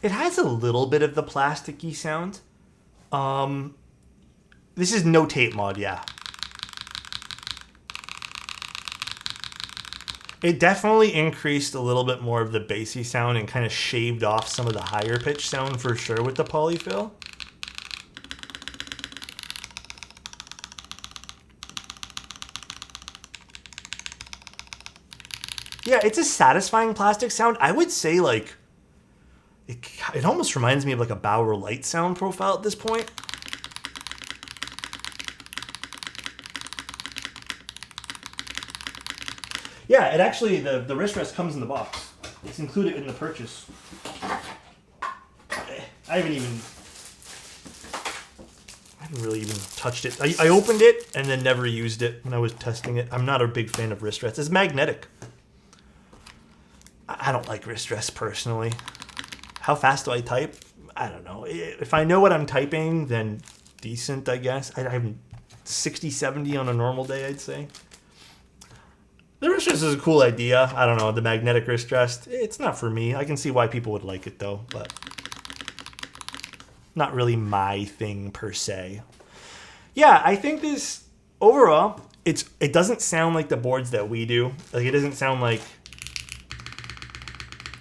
It has a little bit of the plasticky sound. This is no tape mod, yeah. It definitely increased a little bit more of the bassy sound and kind of shaved off some of the higher pitch sound for sure with the polyfill. Yeah, it's a satisfying plastic sound. I would say like, it almost reminds me of like a Bauer Light sound profile at this point. Yeah, it actually, the wrist rest comes in the box. It's included in the purchase. I haven't really even touched it. I opened it and then never used it when I was testing it. I'm not a big fan of wrist rests. It's magnetic. I don't like wrist rests personally. How fast do I type? I don't know. If I know what I'm typing, then decent, I guess. I'm 60, 70 on a normal day, I'd say. The wrist rest is a cool idea. I don't know. The magnetic wrist rest, it's not for me. I can see why people would like it, though, but not really my thing per se. Yeah, I think this, overall, it doesn't sound like the boards that we do. Like, it doesn't sound like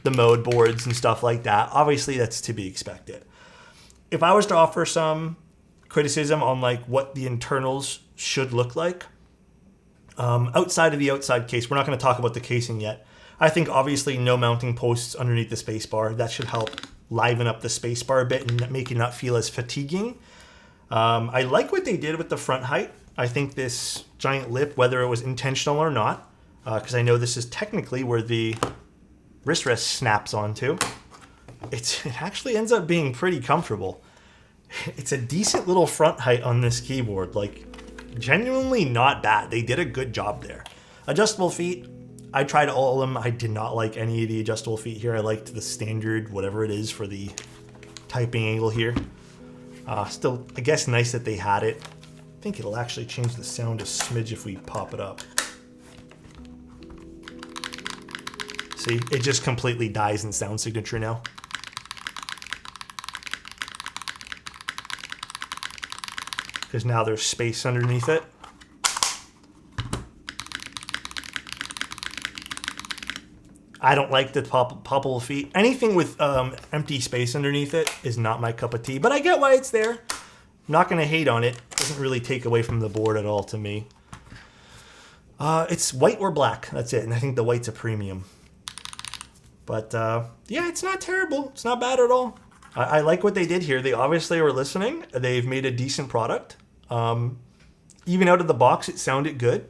the mode boards and stuff like that. Obviously, that's to be expected. If I was to offer some criticism on like what the internals should look like, outside of the outside case, we're not going to talk about the casing yet. I think obviously no mounting posts underneath the spacebar. That should help liven up the spacebar a bit and make it not feel as fatiguing. I like what they did with the front height. I think this giant lip, whether it was intentional or not, because I know this is technically where the wrist rest snaps onto, it actually ends up being pretty comfortable. It's a decent little front height on this keyboard, like genuinely not bad. They did a good job there. Adjustable feet, I tried all of them. I did not like any of the adjustable feet here. I liked the standard, whatever it is for the typing angle here. Still, I guess nice that they had it. I think it'll actually change the sound a smidge if we pop it up. See, it just completely dies in sound signature now. Because now there's space underneath it. I don't like the popple feet. Anything with empty space underneath it is not my cup of tea, but I get why it's there. I'm not going to hate on it. It doesn't really take away from the board at all to me. It's white or black, that's it, and I think the white's a premium. But yeah, it's not terrible. It's not bad at all. I like what they did here. They obviously were listening. They've made a decent product. Even out of the box, it sounded good.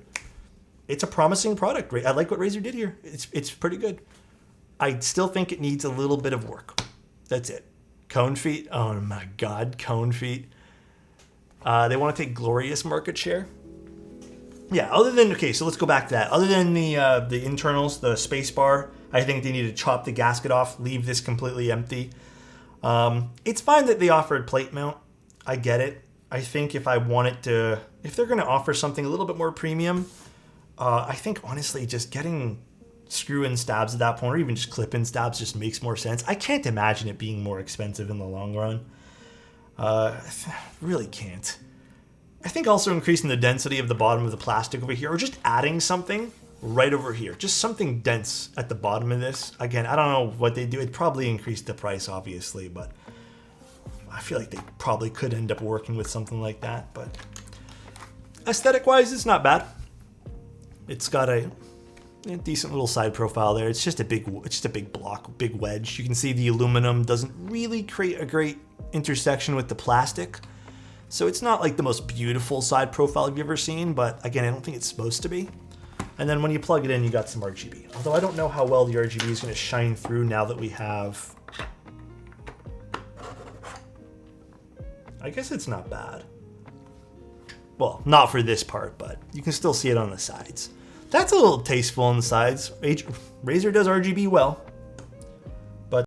It's a promising product. I like what Razer did here. It's pretty good. I still think it needs a little bit of work. That's it. Cone feet. Oh my God, cone feet. They want to take glorious market share. Yeah, other than, okay, so let's go back to that. Other than the internals, the space bar, I think they need to chop the gasket off, leave this completely empty. It's fine that they offered plate mount. I get it. I think if they're going to offer something a little bit more premium, I think honestly just getting screw-in stabs at that point, or even just clip-in stabs, just makes more sense. I can't imagine it being more expensive in the long run. Really can't. I think also increasing the density of the bottom of the plastic over here, or just adding something right over here, just something dense at the bottom of this. Again, I don't know what they do. It probably increased the price, obviously, but I feel like they probably could end up working with something like that. But aesthetic-wise, it's not bad. It's got a decent little side profile there. It's just a big block, big wedge. You can see the aluminum doesn't really create a great intersection with the plastic. So it's not like the most beautiful side profile you've ever seen, but again, I don't think it's supposed to be. And then when you plug it in, you got some RGB. Although I don't know how well the RGB is going to shine through now that we have... I guess it's not bad. Well, not for this part, but you can still see it on the sides. That's a little tasteful on the sides. Razer does RGB well.